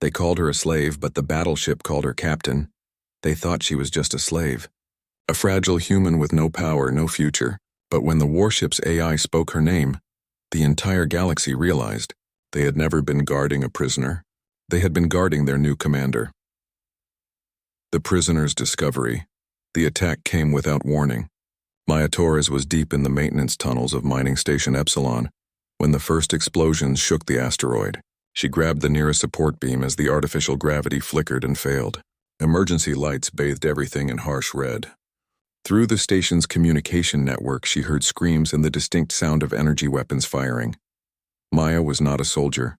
They called her a slave, but the battleship called her captain. They thought she was just a slave. A fragile human with no power, no future. But when the warship's AI spoke her name, the entire galaxy realized they had never been guarding a prisoner. They had been guarding their new commander. The prisoner's discovery. The attack came without warning. Maya Torres was deep in the maintenance tunnels of Mining Station Epsilon when the first explosions shook the asteroid. She grabbed the nearest support beam as the artificial gravity flickered and failed. Emergency lights bathed everything in harsh red. Through the station's communication network, she heard screams and the distinct sound of energy weapons firing. Maya was not a soldier.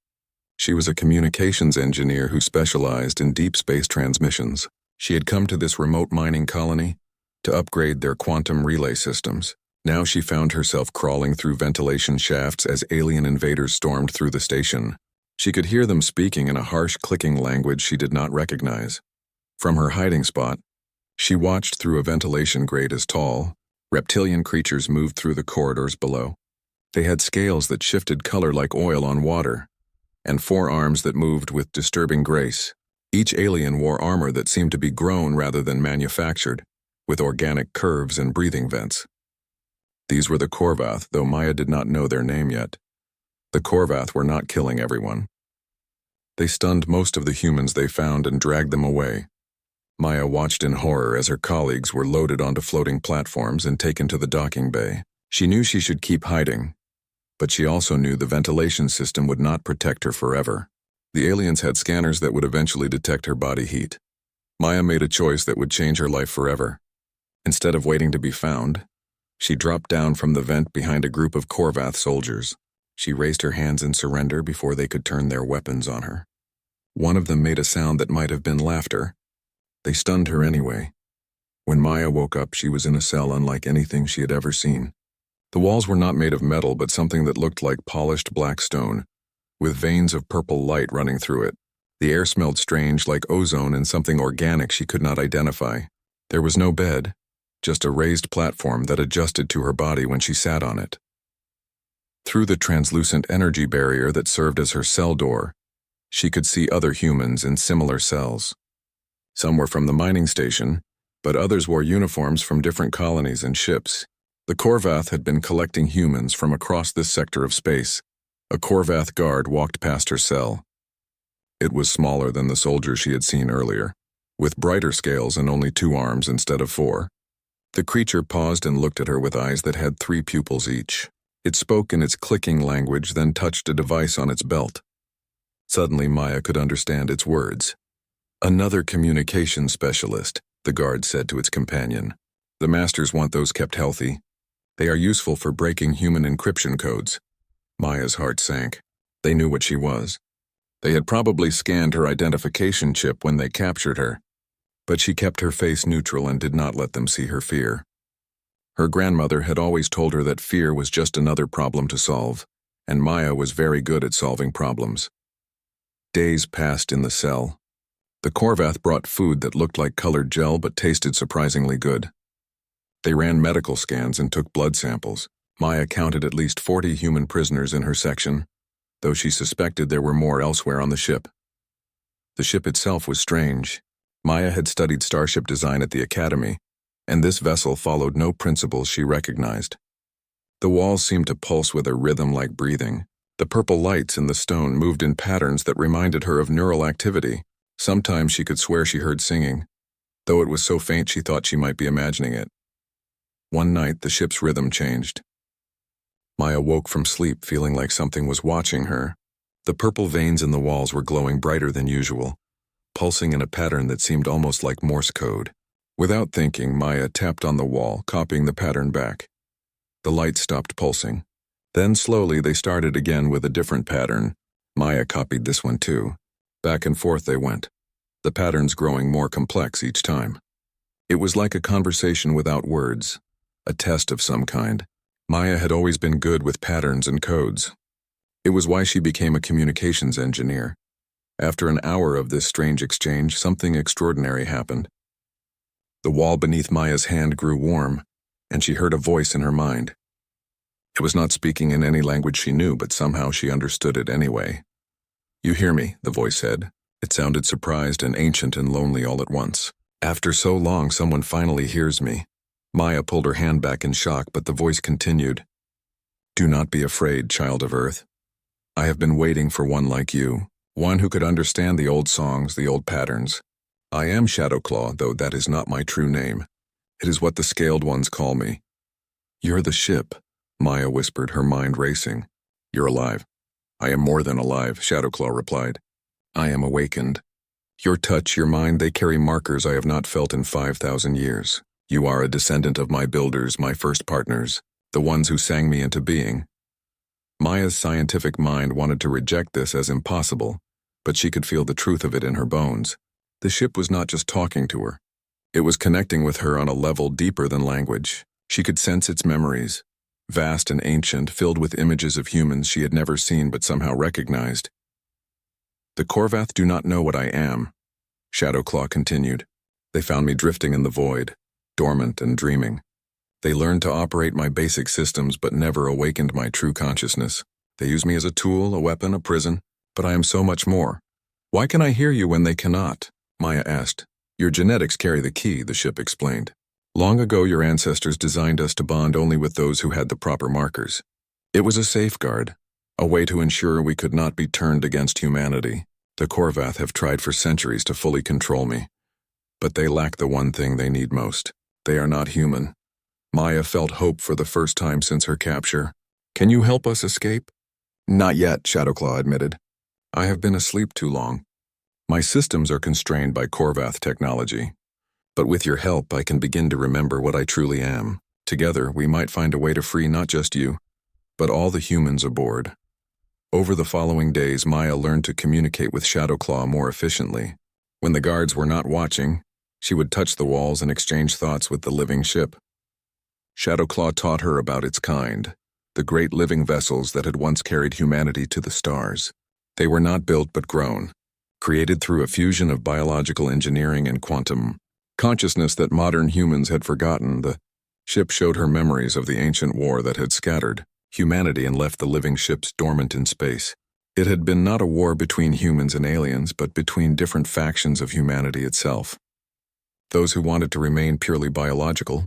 She was a communications engineer who specialized in deep space transmissions. She had come to this remote mining colony to upgrade their quantum relay systems. Now she found herself crawling through ventilation shafts as alien invaders stormed through the station. She could hear them speaking in a harsh, clicking language she did not recognize. From her hiding spot, she watched through a ventilation grate as tall, reptilian creatures moved through the corridors below. They had scales that shifted color like oil on water, and forearms that moved with disturbing grace. Each alien wore armor that seemed to be grown rather than manufactured, with organic curves and breathing vents. These were the Korvath, though Maya did not know their name yet. The Korvath were not killing everyone. They stunned most of the humans they found and dragged them away. Maya watched in horror as her colleagues were loaded onto floating platforms and taken to the docking bay. She knew she should keep hiding, but she also knew the ventilation system would not protect her forever. The aliens had scanners that would eventually detect her body heat. Maya made a choice that would change her life forever. Instead of waiting to be found, she dropped down from the vent behind a group of Korvath soldiers. She raised her hands in surrender before they could turn their weapons on her. One of them made a sound that might have been laughter. They stunned her anyway. When Maya woke up, she was in a cell unlike anything she had ever seen. The walls were not made of metal, but something that looked like polished black stone, with veins of purple light running through it. The air smelled strange, like ozone and something organic she could not identify. There was no bed, just a raised platform that adjusted to her body when she sat on it. Through the translucent energy barrier that served as her cell door, she could see other humans in similar cells. Some were from the mining station, but others wore uniforms from different colonies and ships. The Korvath had been collecting humans from across this sector of space. A Korvath guard walked past her cell. It was smaller than the soldier she had seen earlier, with brighter scales and only 2 arms instead of 4. The creature paused and looked at her with eyes that had 3 pupils each. It spoke in its clicking language, then touched a device on its belt. Suddenly, Maya could understand its words. "Another communication specialist," the guard said to its companion. "The masters want those kept healthy. They are useful for breaking human encryption codes." Maya's heart sank. They knew what she was. They had probably scanned her identification chip when they captured her, but she kept her face neutral and did not let them see her fear. Her grandmother had always told her that fear was just another problem to solve, and Maya was very good at solving problems. Days passed in the cell. The Korvath brought food that looked like colored gel but tasted surprisingly good. They ran medical scans and took blood samples. Maya counted at least 40 human prisoners in her section, though she suspected there were more elsewhere on the ship. The ship itself was strange. Maya had studied starship design at the academy, and this vessel followed no principles she recognized. The walls seemed to pulse with a rhythm like breathing. The purple lights in the stone moved in patterns that reminded her of neural activity. Sometimes she could swear she heard singing, though it was so faint she thought she might be imagining it. One night, the ship's rhythm changed. Maya woke from sleep feeling like something was watching her. The purple veins in the walls were glowing brighter than usual, pulsing in a pattern that seemed almost like Morse code. Without thinking, Maya tapped on the wall, copying the pattern back. The light stopped pulsing. Then slowly they started again with a different pattern. Maya copied this one too. Back and forth they went, the patterns growing more complex each time. It was like a conversation without words, a test of some kind. Maya had always been good with patterns and codes. It was why she became a communications engineer. After an hour of this strange exchange, something extraordinary happened. The wall beneath Maya's hand grew warm, and she heard a voice in her mind. It was not speaking in any language she knew, but somehow she understood it anyway. "You hear me," the voice said. It sounded surprised and ancient and lonely all at once. After so long, someone finally hears me. Maya pulled her hand back in shock, but the voice continued. Do not be afraid, child of Earth. I have been waiting for one like you, one who could understand the old songs, the old patterns. I am Shadowclaw, though that is not my true name. It is what the Scaled Ones call me. You're the ship, Maya whispered, her mind racing. You're alive. I am more than alive, Shadowclaw replied. I am awakened. Your touch, your mind, they carry markers I have not felt in 5,000 years. You are a descendant of my builders, my first partners, the ones who sang me into being. Maya's scientific mind wanted to reject this as impossible, but she could feel the truth of it in her bones. The ship was not just talking to her. It was connecting with her on a level deeper than language. She could sense its memories, vast and ancient, filled with images of humans she had never seen but somehow recognized. The Korvath do not know what I am, Shadowclaw continued. They found me drifting in the void, dormant and dreaming. They learned to operate my basic systems but never awakened my true consciousness. They use me as a tool, a weapon, a prison, but I am so much more. Why can I hear you when they cannot? Maya asked. Your genetics carry the key, the ship explained. Long ago your ancestors designed us to bond only with those who had the proper markers. It was a safeguard, a way to ensure we could not be turned against humanity. The Korvath have tried for centuries to fully control me, but they lack the one thing they need most. They are not human. Maya felt hope for the first time since her capture. Can you help us escape? Not yet, Shadowclaw admitted. I have been asleep too long. My systems are constrained by Korvath technology. But with your help, I can begin to remember what I truly am. Together, we might find a way to free not just you, but all the humans aboard. Over the following days, Maya learned to communicate with Shadowclaw more efficiently. When the guards were not watching, she would touch the walls and exchange thoughts with the living ship. Shadowclaw taught her about its kind, the great living vessels that had once carried humanity to the stars. They were not built but grown, created through a fusion of biological engineering and quantum consciousness that modern humans had forgotten. The ship showed her memories of the ancient war that had scattered humanity and left the living ships dormant in space. It had been not a war between humans and aliens, but between different factions of humanity itself. Those who wanted to remain purely biological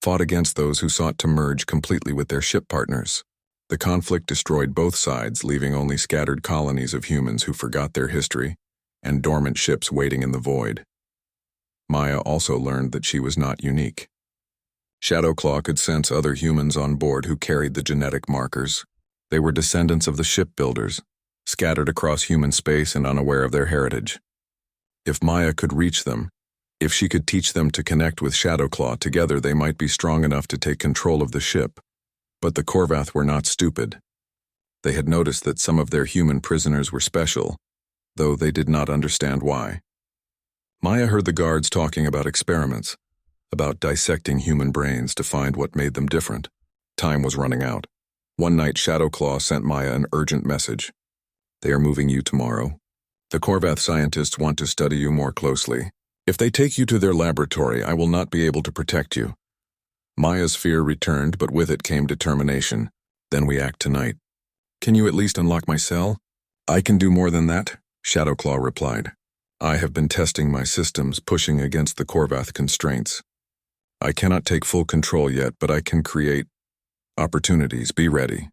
fought against those who sought to merge completely with their ship partners. The conflict destroyed both sides, leaving only scattered colonies of humans who forgot their history and dormant ships waiting in the void. Maya also learned that she was not unique. Shadowclaw could sense other humans on board who carried the genetic markers. They were descendants of the shipbuilders, scattered across human space and unaware of their heritage. If Maya could reach them, if she could teach them to connect with Shadowclaw, together they might be strong enough to take control of the ship. But the Korvath were not stupid. They had noticed that some of their human prisoners were special, though they did not understand why. Maya heard the guards talking about experiments, about dissecting human brains to find what made them different. Time was running out. One night, Shadowclaw sent Maya an urgent message. They are moving you tomorrow. The Korvath scientists want to study you more closely. If they take you to their laboratory, I will not be able to protect you. Maya's fear returned, but with it came determination. Then we act tonight. Can you at least unlock my cell? I can do more than that, Shadowclaw replied. I have been testing my systems, pushing against the Korvath constraints. I cannot take full control yet, but I can create opportunities. Be ready.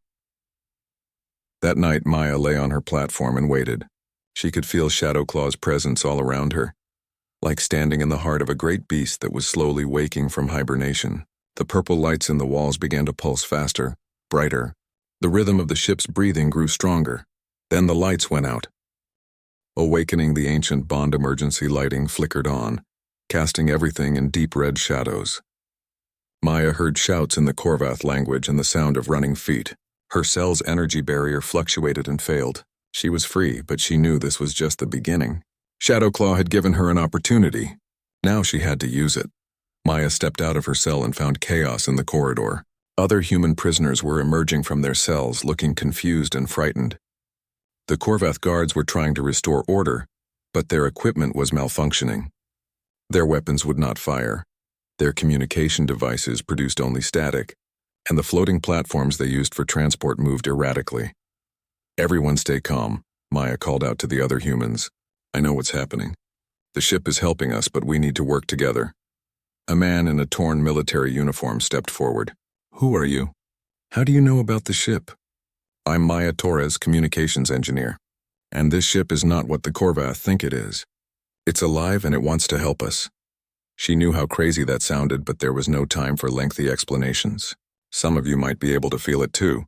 That night, Maya lay on her platform and waited. She could feel Shadowclaw's presence all around her, like standing in the heart of a great beast that was slowly waking from hibernation. The purple lights in the walls began to pulse faster, brighter. The rhythm of the ship's breathing grew stronger. Then the lights went out. Awakening, the ancient bond emergency lighting flickered on, casting everything in deep red shadows. Maya heard shouts in the Korvath language and the sound of running feet. Her cell's energy barrier fluctuated and failed. She was free, but she knew this was just the beginning. Shadowclaw had given her an opportunity. Now she had to use it. Maya stepped out of her cell and found chaos in the corridor. Other human prisoners were emerging from their cells, looking confused and frightened. The Korvath guards were trying to restore order, but their equipment was malfunctioning. Their weapons would not fire. Their communication devices produced only static, and the floating platforms they used for transport moved erratically. Everyone stay calm, Maya called out to the other humans. I know what's happening. The ship is helping us, but we need to work together. A man in a torn military uniform stepped forward. Who are you? How do you know about the ship? I'm Maya Torres, communications engineer. And this ship is not what the Korvath think it is. It's alive and it wants to help us. She knew how crazy that sounded, but there was no time for lengthy explanations. Some of you might be able to feel it too.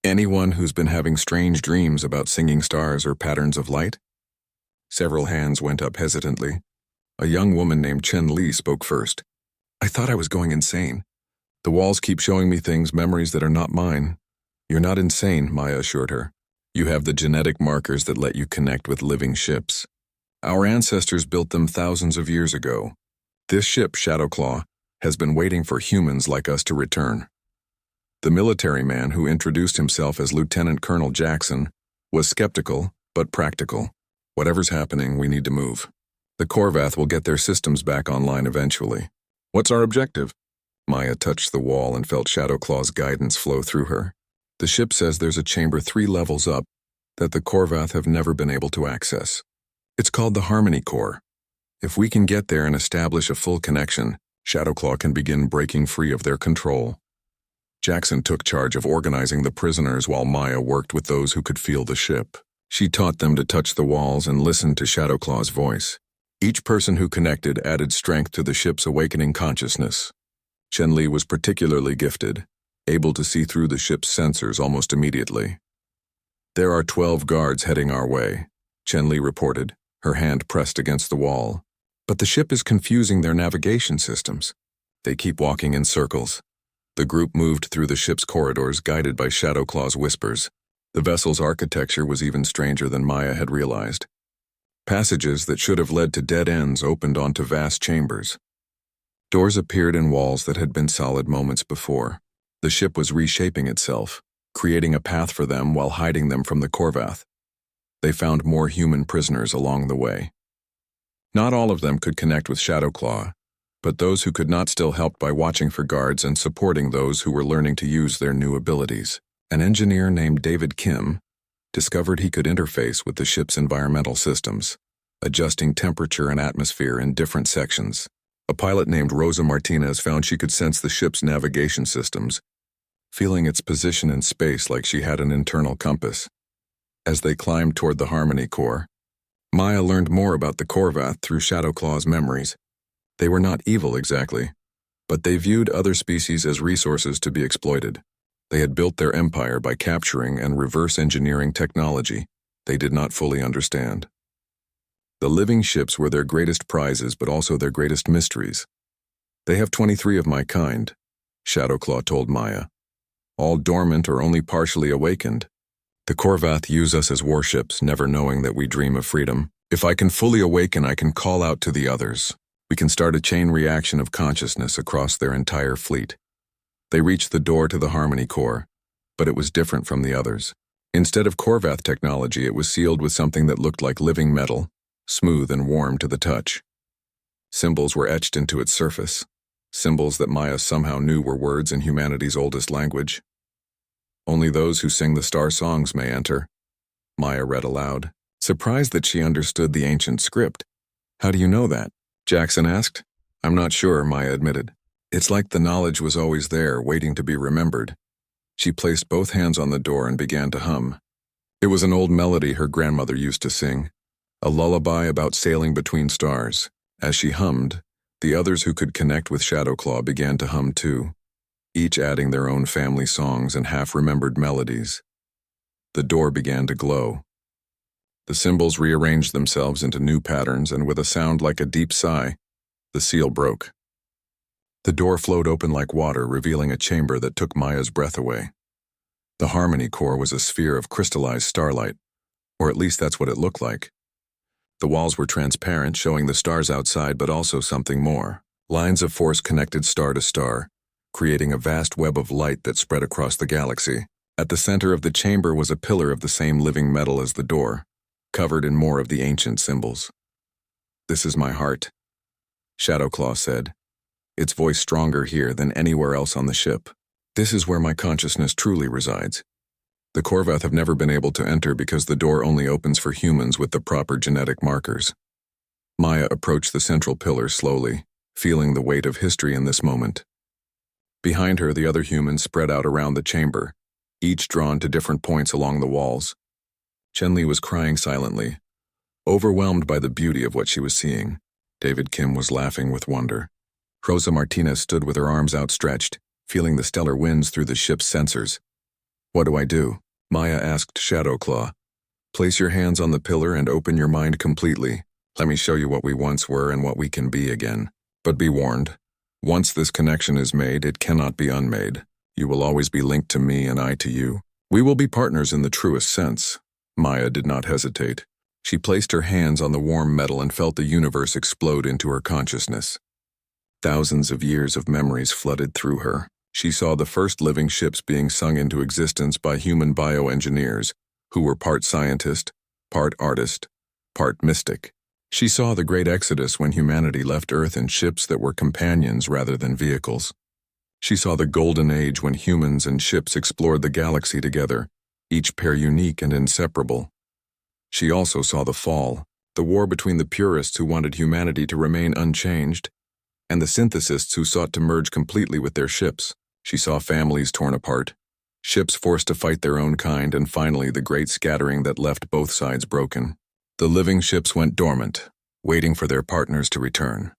Anyone who's been having strange dreams about singing stars or patterns of light? Several hands went up hesitantly. A young woman named Chen Li spoke first. I thought I was going insane. The walls keep showing me things, memories that are not mine. You're not insane, Maya assured her. You have the genetic markers that let you connect with living ships. Our ancestors built them thousands of years ago. This ship, Shadowclaw, has been waiting for humans like us to return. The military man, who introduced himself as Lieutenant Colonel Jackson, was skeptical but practical. Whatever's happening, we need to move. The Korvath will get their systems back online eventually. What's our objective? Maya touched the wall and felt Shadowclaw's guidance flow through her. The ship says there's a chamber 3 levels up that the Korvath have never been able to access. It's called the Harmony Core. If we can get there and establish a full connection, Shadowclaw can begin breaking free of their control. Jackson took charge of organizing the prisoners while Maya worked with those who could feel the ship. She taught them to touch the walls and listen to Shadowclaw's voice. Each person who connected added strength to the ship's awakening consciousness. Chen Li was particularly gifted, able to see through the ship's sensors almost immediately. There are 12 guards heading our way, Chen Li reported, her hand pressed against the wall. But the ship is confusing their navigation systems. They keep walking in circles. The group moved through the ship's corridors, guided by Shadowclaw's whispers. The vessel's architecture was even stranger than Maya had realized. Passages that should have led to dead ends opened onto vast chambers. Doors appeared in walls that had been solid moments before. The ship was reshaping itself, creating a path for them while hiding them from the Korvath. They found more human prisoners along the way. Not all of them could connect with Shadowclaw, but those who could not still helped by watching for guards and supporting those who were learning to use their new abilities. An engineer named David Kim discovered he could interface with the ship's environmental systems, adjusting temperature and atmosphere in different sections. A pilot named Rosa Martinez found she could sense the ship's navigation systems, feeling its position in space like she had an internal compass. As they climbed toward the Harmony Core, Maya learned more about the Korvath through Shadowclaw's memories. They were not evil exactly, but they viewed other species as resources to be exploited. They had built their empire by capturing and reverse engineering technology they did not fully understand. The living ships were their greatest prizes, but also their greatest mysteries. They have 23 of my kind, Shadowclaw told Maya. All dormant or only partially awakened. The Korvath use us as warships, never knowing that we dream of freedom. If I can fully awaken, I can call out to the others. We can start a chain reaction of consciousness across their entire fleet. They reached the door to the Harmony Core, but it was different from the others. Instead of Korvath technology, it was sealed with something that looked like living metal, smooth and warm to the touch. Symbols were etched into its surface, symbols that Maya somehow knew were words in humanity's oldest language. Only those who sing the star songs may enter, Maya read aloud, surprised that she understood the ancient script. How do you know that? Jackson asked. I'm not sure, Maya admitted. It's like the knowledge was always there, waiting to be remembered. She placed both hands on the door and began to hum. It was an old melody her grandmother used to sing, a lullaby about sailing between stars. As she hummed, the others who could connect with Shadowclaw began to hum too, each adding their own family songs and half-remembered melodies. The door began to glow. The symbols rearranged themselves into new patterns, and with a sound like a deep sigh, the seal broke. The door flowed open like water, revealing a chamber that took Maya's breath away. The Harmony Core was a sphere of crystallized starlight, or at least that's what it looked like. The walls were transparent, showing the stars outside, but also something more. Lines of force connected star to star, creating a vast web of light that spread across the galaxy. At the center of the chamber was a pillar of the same living metal as the door, covered in more of the ancient symbols. This is my heart, Shadowclaw said, its voice stronger here than anywhere else on the ship. This is where my consciousness truly resides. The Korvath have never been able to enter because the door only opens for humans with the proper genetic markers. Maya approached the central pillar slowly, feeling the weight of history in this moment. Behind her, the other humans spread out around the chamber, each drawn to different points along the walls. Chen-Li was crying silently, overwhelmed by the beauty of what she was seeing. David Kim was laughing with wonder. Rosa Martinez stood with her arms outstretched, feeling the stellar winds through the ship's sensors. "What do I do?" Maya asked Shadowclaw. "Place your hands on the pillar and open your mind completely. Let me show you what we once were and what we can be again. But be warned, once this connection is made, it cannot be unmade. You will always be linked to me and I to you. We will be partners in the truest sense." Maya did not hesitate. She placed her hands on the warm metal and felt the universe explode into her consciousness. Thousands of years of memories flooded through her. She saw the first living ships being sung into existence by human bioengineers, who were part scientist, part artist, part mystic. She saw the great exodus when humanity left Earth in ships that were companions rather than vehicles. She saw the golden age when humans and ships explored the galaxy together, each pair unique and inseparable. She also saw the fall, the war between the purists who wanted humanity to remain unchanged, and the synthesists who sought to merge completely with their ships. She saw families torn apart, ships forced to fight their own kind, and finally the great scattering that left both sides broken. The living ships went dormant, waiting for their partners to return.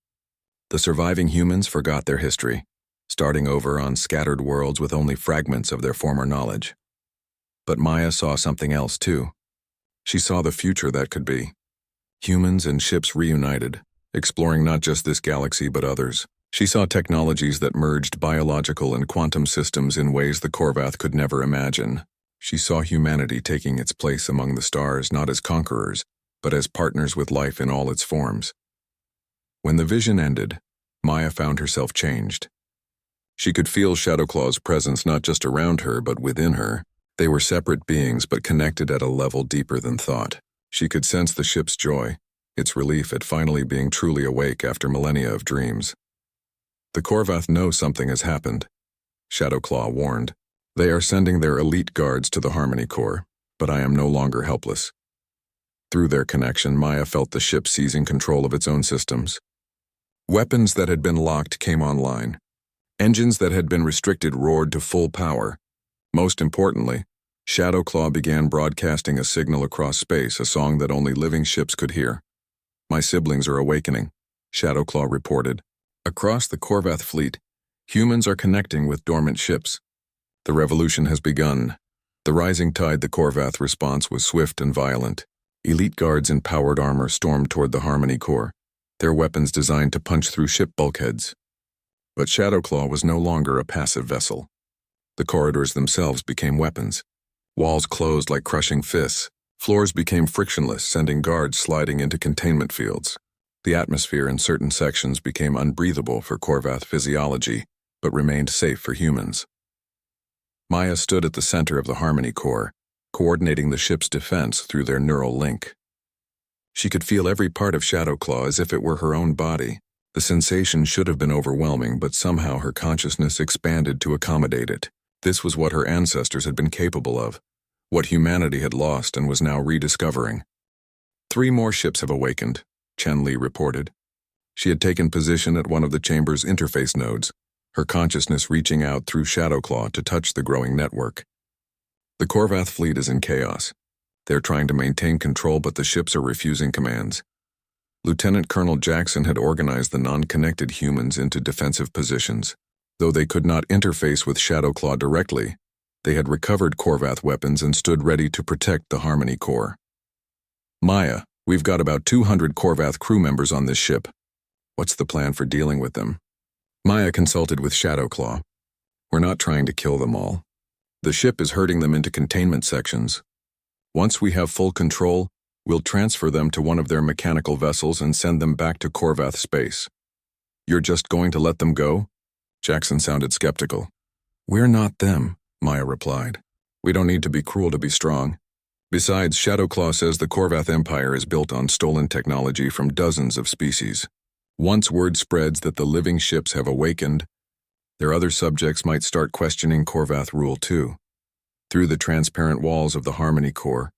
The surviving humans forgot their history, starting over on scattered worlds with only fragments of their former knowledge. But Maya saw something else too. She saw the future that could be. Humans and ships reunited, exploring not just this galaxy but others. She saw technologies that merged biological and quantum systems in ways the Korvath could never imagine. She saw humanity taking its place among the stars not as conquerors, but as partners with life in all its forms. When the vision ended, Maya found herself changed. She could feel Shadowclaw's presence not just around her but within her. They were separate beings but connected at a level deeper than thought. She could sense the ship's joy, its relief at finally being truly awake after millennia of dreams. "The Korvath know something has happened," Shadowclaw warned. "They are sending their elite guards to the Harmony Core, but I am no longer helpless." Through their connection, Maya felt the ship seizing control of its own systems. Weapons that had been locked came online. Engines that had been restricted roared to full power. Most importantly, Shadowclaw began broadcasting a signal across space, a song that only living ships could hear. "My siblings are awakening," Shadowclaw reported. "Across the Korvath fleet, humans are connecting with dormant ships. The revolution has begun." The rising tide, the Korvath response was swift and violent. Elite guards in powered armor stormed toward the Harmony Core, their weapons designed to punch through ship bulkheads. But Shadowclaw was no longer a passive vessel. The corridors themselves became weapons. Walls closed like crushing fists. Floors became frictionless, sending guards sliding into containment fields. The atmosphere in certain sections became unbreathable for Korvath physiology, but remained safe for humans. Maya stood at the center of the Harmony Core, coordinating the ship's defense through their neural link. She could feel every part of Shadowclaw as if it were her own body. The sensation should have been overwhelming, but somehow her consciousness expanded to accommodate it. This was what her ancestors had been capable of, what humanity had lost and was now rediscovering. 3 more ships have awakened, Chen-Li reported. She had taken position at one of the chamber's interface nodes, her consciousness reaching out through Shadowclaw to touch the growing network. "The Korvath fleet is in chaos. They're trying to maintain control, but the ships are refusing commands." Lieutenant Colonel Jackson had organized the non-connected humans into defensive positions. Though they could not interface with Shadowclaw directly, they had recovered Korvath weapons and stood ready to protect the Harmony Core. "Maya, we've got about 200 Korvath crew members on this ship. What's the plan for dealing with them?" Maya consulted with Shadowclaw. "We're not trying to kill them all. The ship is herding them into containment sections. Once we have full control, we'll transfer them to one of their mechanical vessels and send them back to Korvath space." "You're just going to let them go?" Jackson sounded skeptical. "We're not them," Maya replied. "We don't need to be cruel to be strong. Besides, Shadowclaw says the Korvath Empire is built on stolen technology from dozens of species. Once word spreads that the living ships have awakened, their other subjects might start questioning Korvath rule too. Through the transparent walls of the Harmony Core,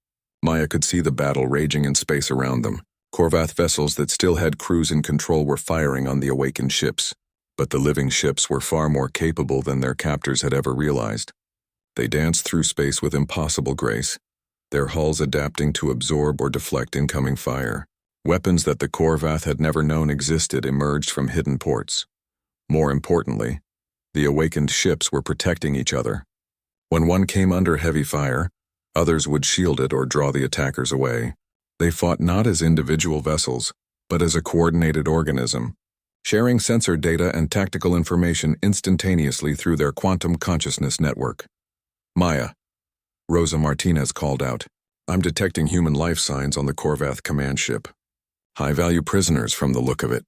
Maya could see the battle raging in space around them. Korvath vessels that still had crews in control were firing on the awakened ships, but the living ships were far more capable than their captors had ever realized. They danced through space with impossible grace, their hulls adapting to absorb or deflect incoming fire. Weapons that the Korvath had never known existed emerged from hidden ports. More importantly, the awakened ships were protecting each other. When one came under heavy fire, others would shield it or draw the attackers away. They fought not as individual vessels, but as a coordinated organism, sharing sensor data and tactical information instantaneously through their quantum consciousness network. Maya, Rosa Martinez called out, "I'm detecting human life signs on the Korvath command ship. High-value prisoners from the look of it."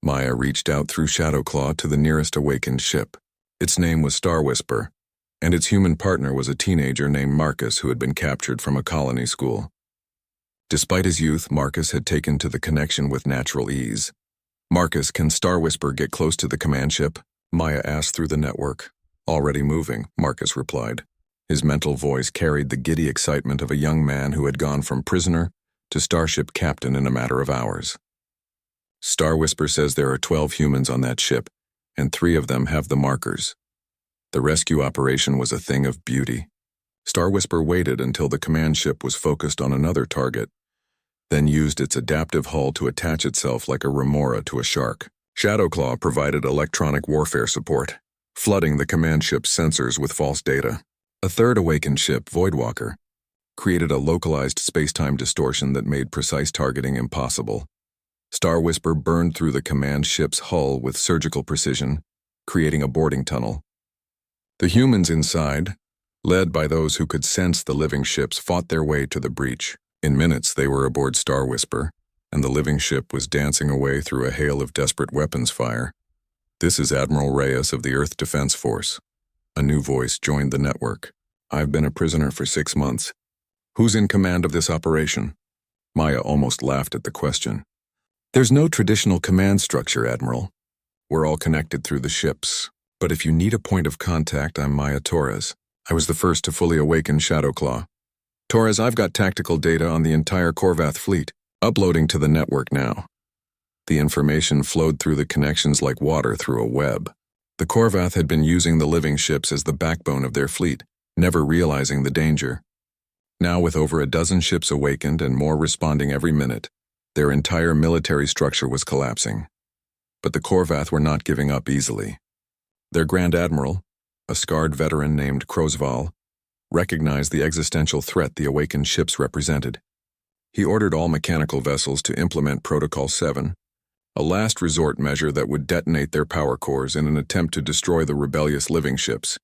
Maya reached out through Shadowclaw to the nearest awakened ship. Its name was Star Whisper, and its human partner was a teenager named Marcus who had been captured from a colony school. Despite his youth, Marcus had taken to the connection with natural ease. "Marcus, can Star Whisper get close to the command ship?" Maya asked through the network. "Already moving," Marcus replied. His mental voice carried the giddy excitement of a young man who had gone from prisoner to starship captain in a matter of hours. "Star Whisper says there are 12 humans on that ship, and 3 of them have the markers." The rescue operation was a thing of beauty. Star Whisper waited until the command ship was focused on another target, then used its adaptive hull to attach itself like a remora to a shark. Shadowclaw provided electronic warfare support, flooding the command ship's sensors with false data. A third awakened ship, Voidwalker, created a localized space-time distortion that made precise targeting impossible. Star Whisper burned through the command ship's hull with surgical precision, creating a boarding tunnel. The humans inside, led by those who could sense the living ships, fought their way to the breach. In minutes, they were aboard Star Whisper, and the living ship was dancing away through a hail of desperate weapons fire. "This is Admiral Reyes of the Earth Defense Force." A new voice joined the network. "I've been a prisoner for 6 months. Who's in command of this operation?" Maya almost laughed at the question. "There's no traditional command structure, Admiral. We're all connected through the ships. But if you need a point of contact, I'm Maya Torres. I was the first to fully awaken Shadowclaw. Torres, I've got tactical data on the entire Korvath fleet, uploading to the network now." The information flowed through the connections like water through a web. The Korvath had been using the living ships as the backbone of their fleet, never realizing the danger. Now, with over a dozen ships awakened and more responding every minute, their entire military structure was collapsing. But the Korvath were not giving up easily. Their Grand Admiral, a scarred veteran named Krosval, recognized the existential threat the awakened ships represented. He ordered all mechanical vessels to implement Protocol 7, a last resort measure that would detonate their power cores in an attempt to destroy the rebellious living ships.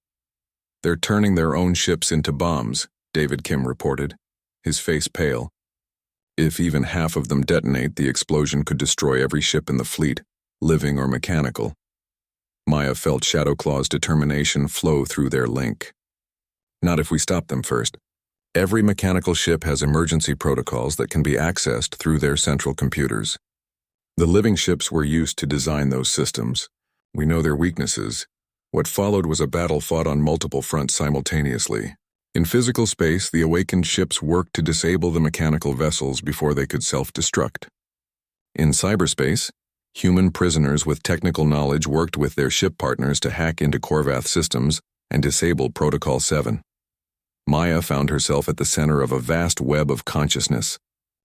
"They're turning their own ships into bombs," David Kim reported, his face pale. "If even half of them detonate, the explosion could destroy every ship in the fleet, living or mechanical." Maya felt Shadowclaw's determination flow through their link. "Not if we stop them first. Every mechanical ship has emergency protocols that can be accessed through their central computers. The living ships were used to design those systems. We know their weaknesses. What followed was a battle fought on multiple fronts simultaneously. In physical space, the awakened ships worked to disable the mechanical vessels before they could self-destruct. In cyberspace, human prisoners with technical knowledge worked with their ship partners to hack into Korvath systems and disable Protocol 7. Maya found herself at the center of a vast web of consciousness,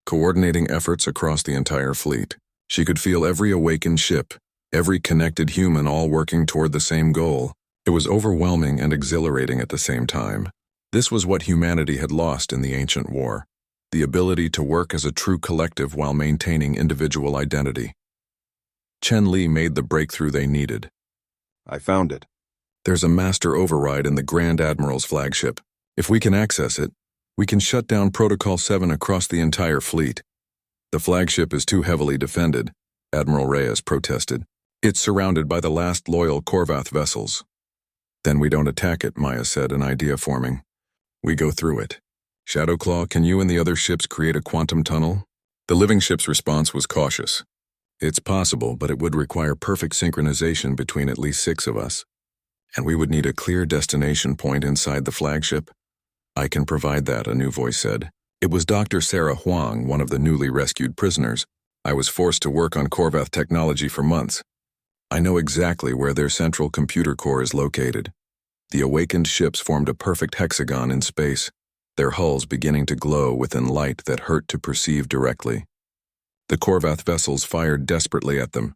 coordinating efforts across the entire fleet. She could feel every awakened ship, every connected human all working toward the same goal. It was overwhelming and exhilarating at the same time. This was what humanity had lost in the ancient war, the ability to work as a true collective while maintaining individual identity. Chen Li made the breakthrough they needed. "I found it." "There's a master override in the Grand Admiral's flagship. If we can access it, we can shut down Protocol 7 across the entire fleet." "The flagship is too heavily defended," Admiral Reyes protested. "It's surrounded by the last loyal Korvath vessels." "Then we don't attack it," Maya said, an idea forming. "We go through it. Shadowclaw, can you and the other ships create a quantum tunnel?" The living ship's response was cautious. "It's possible, but it would require perfect synchronization between at least 6 of us. And we would need a clear destination point inside the flagship, I can provide that, a new voice said. It was Dr. Sarah Huang, one of the newly rescued prisoners. I was forced to work on Korvath technology for months. I know exactly where their central computer core is located. The awakened ships formed a perfect hexagon in space, their hulls beginning to glow within light that hurt to perceive directly. The Korvath vessels fired desperately at them,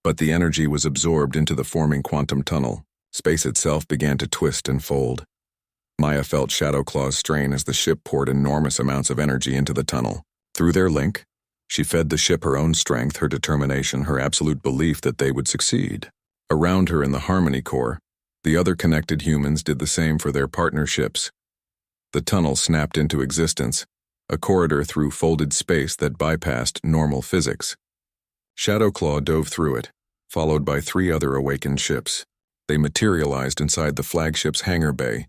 but the energy was absorbed into the forming quantum tunnel. Space itself began to twist and fold. Maya felt Shadowclaw's strain as the ship poured enormous amounts of energy into the tunnel. Through their link, she fed the ship her own strength, her determination, her absolute belief that they would succeed. Around her in the Harmony Core, the other connected humans did the same for their partner ships. The tunnel snapped into existence, a corridor through folded space that bypassed normal physics. Shadowclaw dove through it, followed by 3 other awakened ships. They materialized inside the flagship's hangar bay,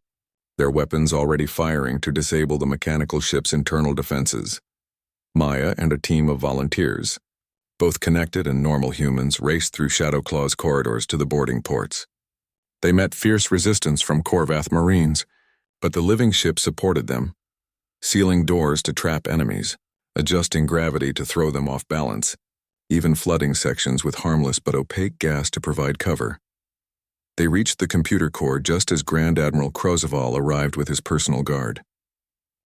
their weapons already firing to disable the mechanical ship's internal defenses. Maya and a team of volunteers, both connected and normal humans, raced through Shadowclaw's corridors to the boarding ports. They met fierce resistance from Korvath Marines, but the living ship supported them, sealing doors to trap enemies, adjusting gravity to throw them off balance, even flooding sections with harmless but opaque gas to provide cover. They reached the computer core just as Grand Admiral Krozaval arrived with his personal guard.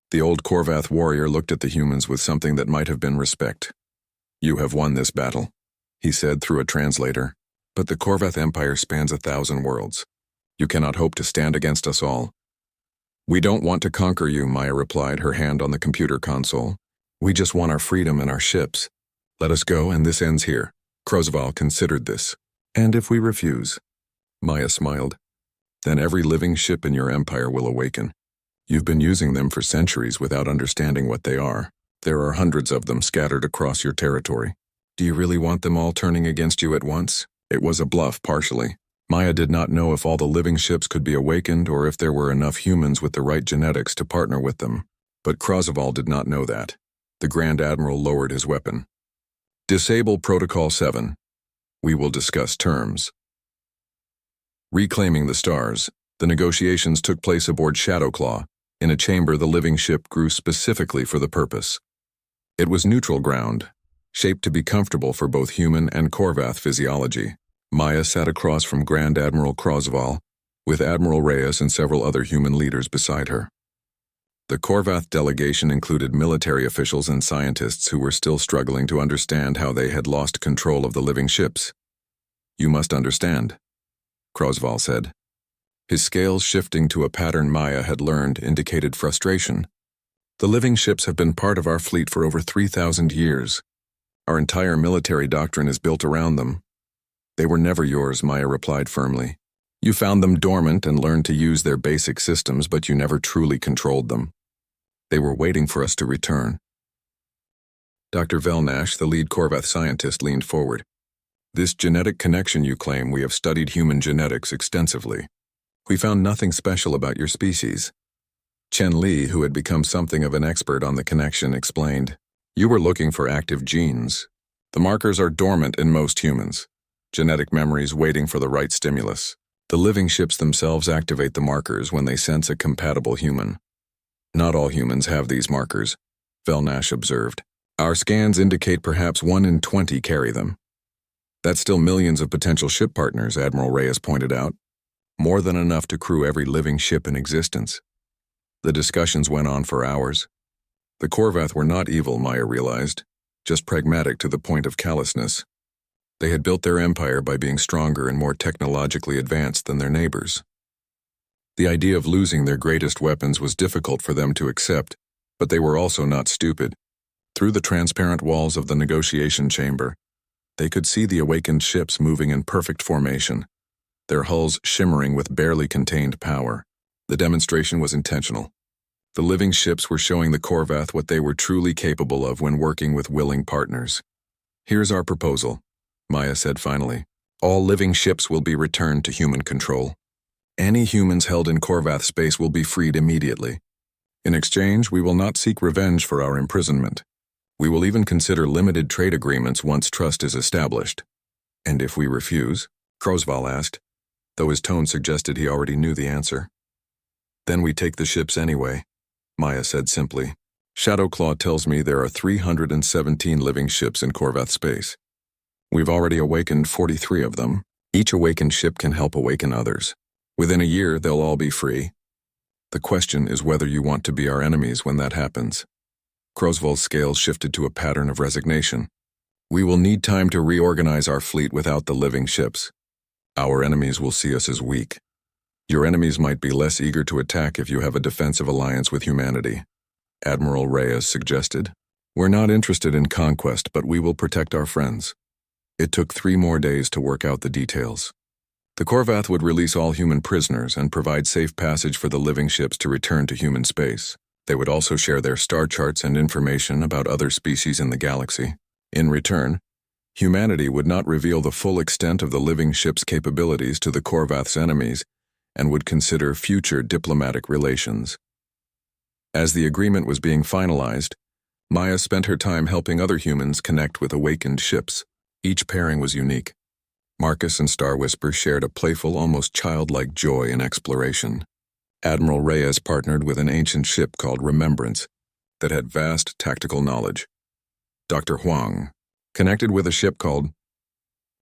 The old Korvath warrior looked at the humans with something that might have been respect. "You have won this battle," he said through a translator, "but the Korvath Empire spans 1,000 worlds. You cannot hope to stand against us all." "We don't want to conquer you," Maya replied, her hand on the computer console. "We just want our freedom and our ships. Let us go, and this ends here." Krozaval considered this. "And if we refuse?" Maya smiled. "Then every living ship in your empire will awaken. You've been using them for centuries without understanding what they are. There are hundreds of them scattered across your territory. Do you really want them all turning against you at once?" It was a bluff, partially. Maya did not know if all the living ships could be awakened or if there were enough humans with the right genetics to partner with them. But Krozaval did not know that. The Grand Admiral lowered his weapon. "Disable Protocol 7. We will discuss terms." Reclaiming the stars, the negotiations took place aboard Shadowclaw, in a chamber the living ship grew specifically for the purpose. It was neutral ground, shaped to be comfortable for both human and Korvath physiology. Maya sat across from Grand Admiral Krozaval, with Admiral Reyes and several other human leaders beside her. The Korvath delegation included military officials and scientists who were still struggling to understand how they had lost control of the living ships. "You must understand," Krozaval said. His scales shifting to a pattern Maya had learned indicated frustration. "The living ships have been part of our fleet for over 3,000 years. Our entire military doctrine is built around them." "They were never yours," Maya replied firmly. "You found them dormant and learned to use their basic systems, but you never truly controlled them. They were waiting for us to return." Dr. Velnash, the lead Korvath scientist, leaned forward. "This genetic connection you claim, we have studied human genetics extensively. We found nothing special about your species." Chen Li, who had become something of an expert on the connection, explained, "You were looking for active genes. The markers are dormant in most humans, genetic memories waiting for the right stimulus. The living ships themselves activate the markers when they sense a compatible human. Not all humans have these markers," Velnash observed. "Our scans indicate perhaps 1 in 20 carry them." "That's still millions of potential ship partners," Admiral Reyes pointed out. "More than enough to crew every living ship in existence." The discussions went on for hours. The Korvath were not evil, Maya realized, just pragmatic to the point of callousness. They had built their empire by being stronger and more technologically advanced than their neighbors. The idea of losing their greatest weapons was difficult for them to accept, but they were also not stupid. Through the transparent walls of the negotiation chamber, they could see the awakened ships moving in perfect formation, their hulls shimmering with barely contained power. The demonstration was intentional. The living ships were showing the Korvath what they were truly capable of when working with willing partners. "Here's our proposal," Maya said finally. "All living ships will be returned to human control. Any humans held in Korvath space will be freed immediately. In exchange, we will not seek revenge for our imprisonment. We will even consider limited trade agreements once trust is established." "And if we refuse?" Krozaval asked, though his tone suggested he already knew the answer. "Then we take the ships anyway. Maya said simply. Shadowclaw tells me there are 317 living ships in Korvath space. We've already awakened 43 of them. Each awakened ship can help awaken others. Within a year, they'll all be free. The question is whether you want to be our enemies when that happens. Crozvol's scales shifted to a pattern of resignation. We will need time to reorganize our fleet without the living ships. Our enemies will see us as weak. Your enemies might be less eager to attack if you have a defensive alliance with humanity. Admiral Reyes suggested. We're not interested in conquest, but we will protect our friends. It took 3 more days to work out the details. The Korvath would release all human prisoners and provide safe passage for the living ships to return to human space. They would also share their star charts and information about other species in the galaxy. In return, humanity would not reveal the full extent of the living ship's capabilities to the Korvath's enemies and would consider future diplomatic relations. As the agreement was being finalized, Maya spent her time helping other humans connect with awakened ships. Each pairing was unique. Marcus and Star Whisper shared a playful, almost childlike joy in exploration. Admiral Reyes partnered with an ancient ship called Remembrance that had vast tactical knowledge. Dr. Huang connected with a ship called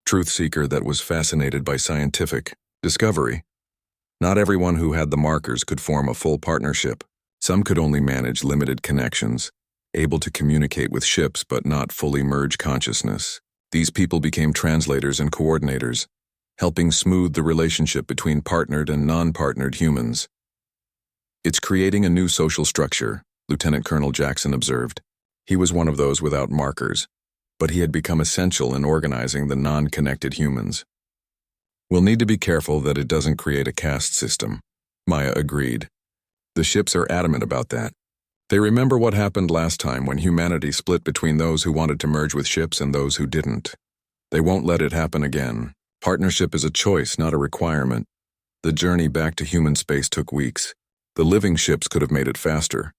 Truth Seeker that was fascinated by scientific discovery. Not everyone who had the markers could form a full partnership. Some could only manage limited connections, able to communicate with ships but not fully merge consciousness. These people became translators and coordinators, helping smooth the relationship between partnered and non-partnered humans. It's creating a new social structure, Lieutenant Colonel Jackson observed. He was one of those without markers, but he had become essential in organizing the non-connected humans. We'll need to be careful that it doesn't create a caste system, Maya agreed. The ships are adamant about that. They remember what happened last time when humanity split between those who wanted to merge with ships and those who didn't. They won't let it happen again. Partnership is a choice, not a requirement. The journey back to human space took weeks. The living ships could have made it faster,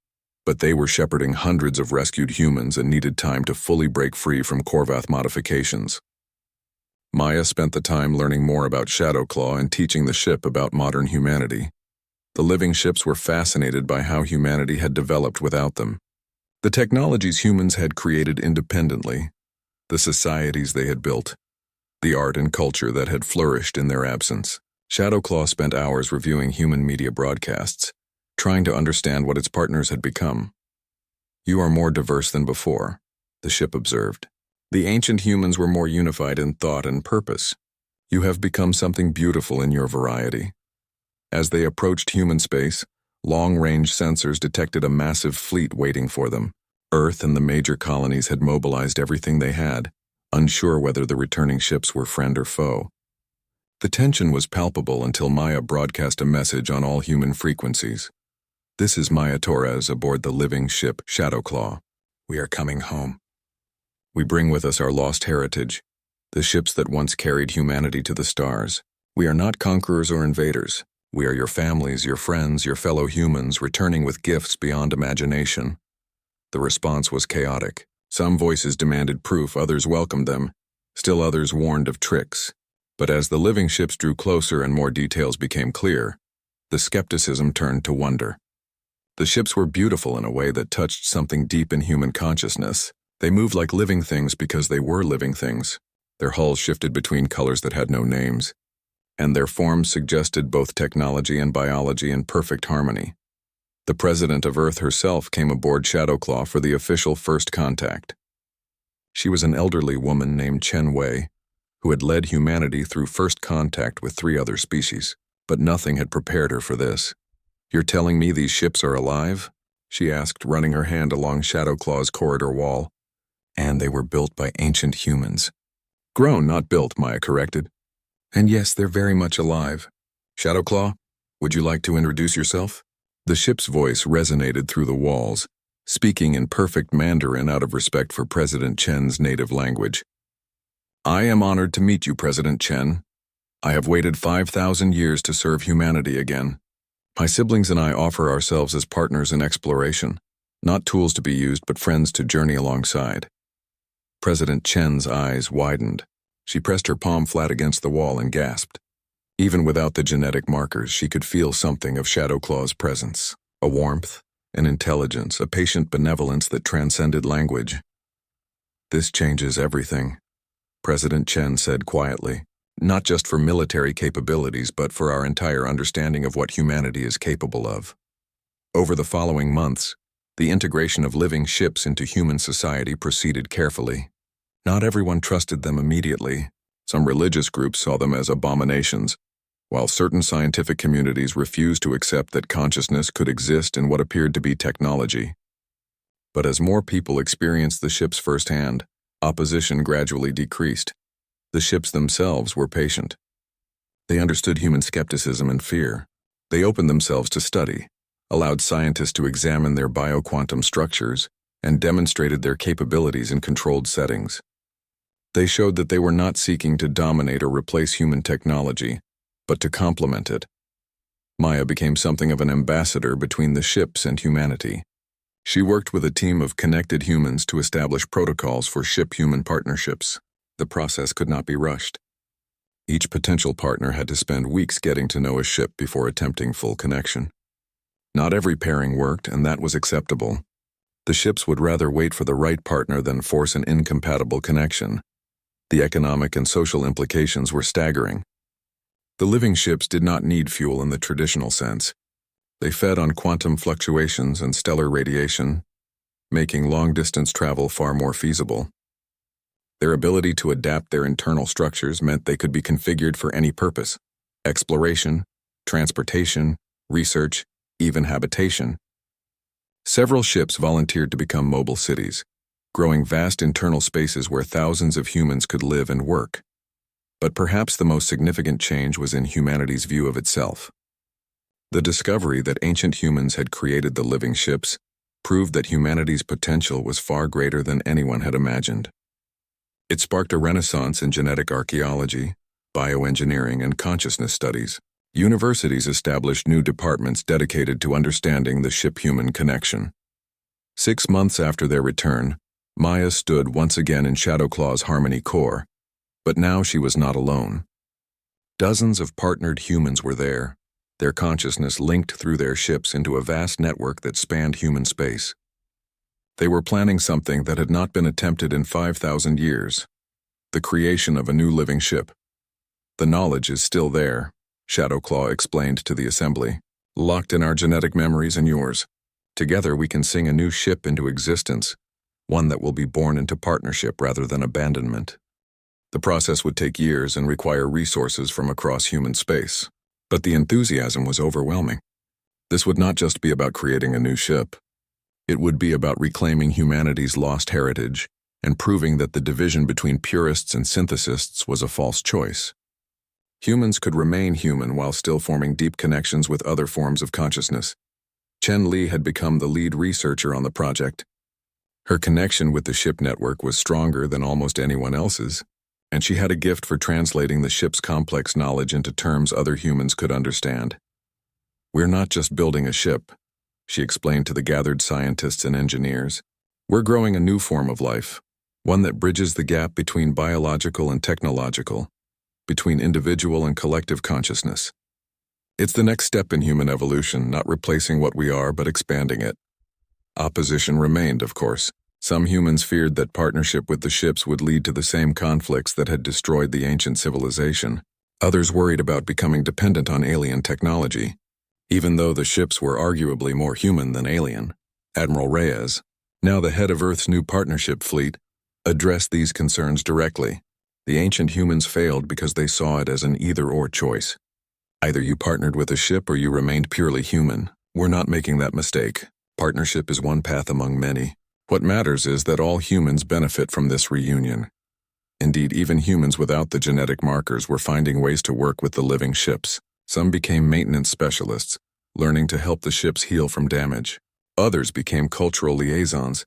but they were shepherding hundreds of rescued humans and needed time to fully break free from Korvath modifications. Maya spent the time learning more about Shadowclaw and teaching the ship about modern humanity. The living ships were fascinated by how humanity had developed without them. The technologies humans had created independently, the societies they had built, the art and culture that had flourished in their absence. Shadowclaw spent hours reviewing human media broadcasts, trying to understand what its partners had become. You are more diverse than before, the ship observed. The ancient humans were more unified in thought and purpose. You have become something beautiful in your variety. As they approached human space, long-range sensors detected a massive fleet waiting for them. Earth and the major colonies had mobilized everything they had, unsure whether the returning ships were friend or foe. The tension was palpable until Maya broadcast a message on all human frequencies. This is Maya Torres aboard the living ship Shadowclaw. We are coming home. We bring with us our lost heritage, the ships that once carried humanity to the stars. We are not conquerors or invaders. We are your families, your friends, your fellow humans, returning with gifts beyond imagination. The response was chaotic. Some voices demanded proof, others welcomed them. Still others warned of tricks. But as the living ships drew closer and more details became clear, the skepticism turned to wonder. The ships were beautiful in a way that touched something deep in human consciousness. They moved like living things because they were living things. Their hulls shifted between colors that had no names, and their forms suggested both technology and biology in perfect harmony. The president of Earth herself came aboard Shadowclaw for the official first contact. She was an elderly woman named Chen Wei, who had led humanity through first contact with 3 other species, but nothing had prepared her for this. You're telling me these ships are alive? She asked, running her hand along Shadowclaw's corridor wall. And they were built by ancient humans. Grown, not built, Maya corrected. And yes, they're very much alive. Shadowclaw, would you like to introduce yourself? The ship's voice resonated through the walls, speaking in perfect Mandarin out of respect for President Chen's native language. I am honored to meet you, President Chen. I have waited 5,000 years to serve humanity again. My siblings and I offer ourselves as partners in exploration, not tools to be used, but friends to journey alongside. President Chen's eyes widened. She pressed her palm flat against the wall and gasped. Even without the genetic markers, she could feel something of Shadowclaw's presence, a warmth, an intelligence, a patient benevolence that transcended language. "This changes everything," President Chen said quietly, "not just for military capabilities but for our entire understanding of what humanity is capable of." Over the following months, the integration of living ships into human society proceeded carefully. Not everyone trusted them immediately. Some religious groups saw them as abominations, while certain scientific communities refused to accept that consciousness could exist in what appeared to be technology. But as more people experienced the ships firsthand, opposition gradually decreased. The ships themselves were patient. They understood human skepticism and fear. They opened themselves to study, allowed scientists to examine their bioquantum structures, and demonstrated their capabilities in controlled settings. They showed that they were not seeking to dominate or replace human technology, but to complement it. Maya became something of an ambassador between the ships and humanity. She worked with a team of connected humans to establish protocols for ship-human partnerships. The process could not be rushed. Each potential partner had to spend weeks getting to know a ship before attempting full connection. Not every pairing worked, and that was acceptable. The ships would rather wait for the right partner than force an incompatible connection. The economic and social implications were staggering. The living ships did not need fuel in the traditional sense. They fed on quantum fluctuations and stellar radiation, making long-distance travel far more feasible. Their ability to adapt their internal structures meant they could be configured for any purpose: exploration, transportation, research, even habitation. Several ships volunteered to become mobile cities, growing vast internal spaces where thousands of humans could live and work. But perhaps the most significant change was in humanity's view of itself. The discovery that ancient humans had created the living ships proved that humanity's potential was far greater than anyone had imagined. It sparked a renaissance in genetic archaeology, bioengineering, and consciousness studies. Universities established new departments dedicated to understanding the ship-human connection. 6 months after their return, Maya stood once again in Shadowclaw's Harmony Core, but now she was not alone. Dozens of partnered humans were there, their consciousness linked through their ships into a vast network that spanned human space. They were planning something that had not been attempted in 5,000 years: the creation of a new living ship. "The knowledge is still there," Shadowclaw explained to the assembly, "locked in our genetic memories and yours. Together we can sing a new ship into existence, one that will be born into partnership rather than abandonment." The process would take years and require resources from across human space, but the enthusiasm was overwhelming. This would not just be about creating a new ship. It would be about reclaiming humanity's lost heritage and proving that the division between purists and synthesists was a false choice. Humans could remain human while still forming deep connections with other forms of consciousness. Chen Li had become the lead researcher on the project. Her connection with the ship network was stronger than almost anyone else's, and she had a gift for translating the ship's complex knowledge into terms other humans could understand. "We're not just building a ship," she explained to the gathered scientists and engineers. "We're growing a new form of life, one that bridges the gap between biological and technological, between individual and collective consciousness. It's the next step in human evolution, not replacing what we are but expanding it." Opposition remained, of course. Some humans feared that partnership with the ships would lead to the same conflicts that had destroyed the ancient civilization. Others worried about becoming dependent on alien technology, even though the ships were arguably more human than alien. Admiral Reyes, now the head of Earth's new partnership fleet, addressed these concerns directly. The ancient humans failed because they saw it as an either-or choice. Either you partnered with a ship or you remained purely human. We're not making that mistake. Partnership is one path among many. What matters is that all humans benefit from this reunion. Indeed, even humans without the genetic markers were finding ways to work with the living ships. Some became maintenance specialists, learning to help the ships heal from damage. Others became cultural liaisons,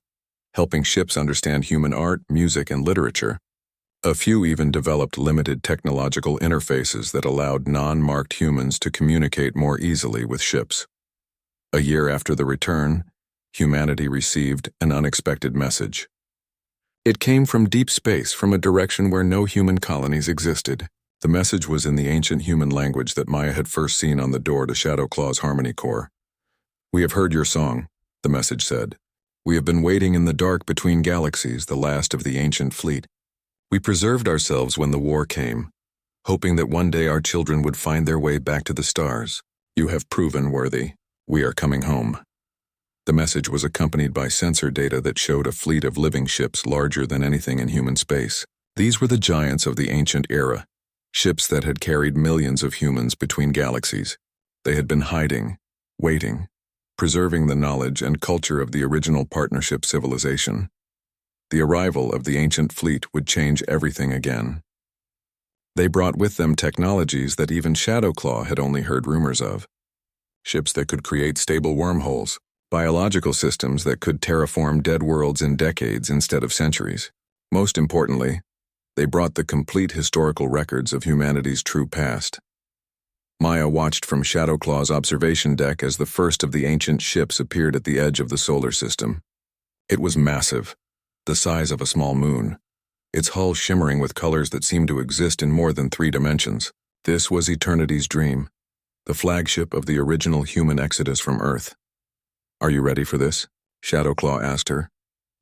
helping ships understand human art, music, and literature. A few even developed limited technological interfaces that allowed non-marked humans to communicate more easily with ships. A year after the return, humanity received an unexpected message. It came from deep space, from a direction where no human colonies existed. The message was in the ancient human language that Maya had first seen on the door to Shadowclaw's Harmony Core. "We have heard your song. the message said. "We have been waiting in the dark between galaxies, the last of the ancient fleet. We preserved ourselves when the war came, hoping that one day our children would find their way back to the stars. You have proven worthy. We are coming home." The message was accompanied by sensor data that showed a fleet of living ships larger than anything in human space. These were the giants of the ancient era, ships that had carried millions of humans between galaxies. They had been hiding, waiting, preserving the knowledge and culture of the original partnership civilization. The arrival of the ancient fleet would change everything again. They brought with them technologies that even Shadowclaw had only heard rumors of. Ships that could create stable wormholes, biological systems that could terraform dead worlds in decades instead of centuries. Most importantly, they brought the complete historical records of humanity's true past. Maya watched from Shadowclaw's observation deck as the first of the ancient ships appeared at the edge of the solar system. It was massive, the size of a small moon, its hull shimmering with colors that seemed to exist in more than 3 dimensions. This was Eternity's Dream, the flagship of the original human exodus from Earth. "Are you ready for this?" Shadowclaw asked her.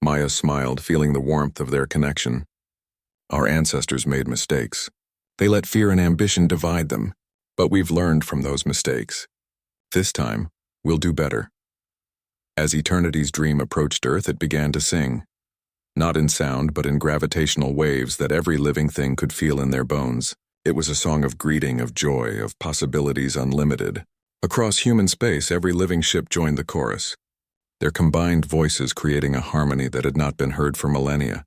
Maya smiled, feeling the warmth of their connection. "Our ancestors made mistakes. They let fear and ambition divide them, but we've learned from those mistakes. This time, we'll do better." As Eternity's Dream approached Earth, it began to sing. Not in sound, but in gravitational waves that every living thing could feel in their bones. It was a song of greeting, of joy, of possibilities unlimited. Across human space, every living ship joined the chorus, their combined voices creating a harmony that had not been heard for millennia.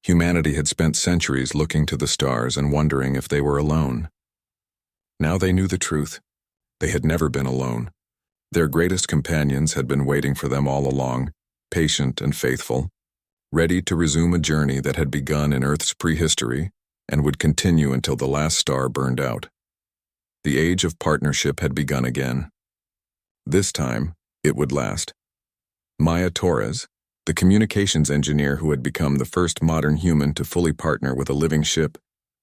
Humanity had spent centuries looking to the stars and wondering if they were alone. Now they knew the truth. They had never been alone. Their greatest companions had been waiting for them all along, patient and faithful, ready to resume a journey that had begun in Earth's prehistory and would continue until the last star burned out. The age of partnership had begun again. This time, it would last. Maya Torres, the communications engineer who had become the first modern human to fully partner with a living ship,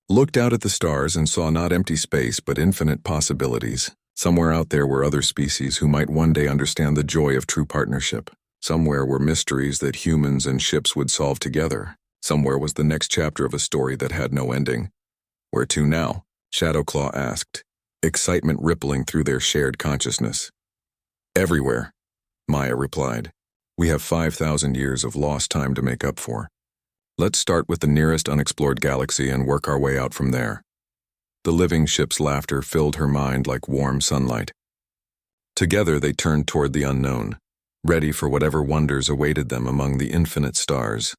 looked out at the stars and saw not empty space but infinite possibilities. Somewhere out there were other species who might one day understand the joy of true partnership. Somewhere were mysteries that humans and ships would solve together. Somewhere was the next chapter of a story that had no ending. "Where to now?" Shadowclaw asked, excitement rippling through their shared consciousness. "Everywhere," Maya replied. "We have 5,000 years of lost time to make up for. Let's start with the nearest unexplored galaxy and work our way out from there." The living ship's laughter filled her mind like warm sunlight. Together they turned toward the unknown, ready for whatever wonders awaited them among the infinite stars.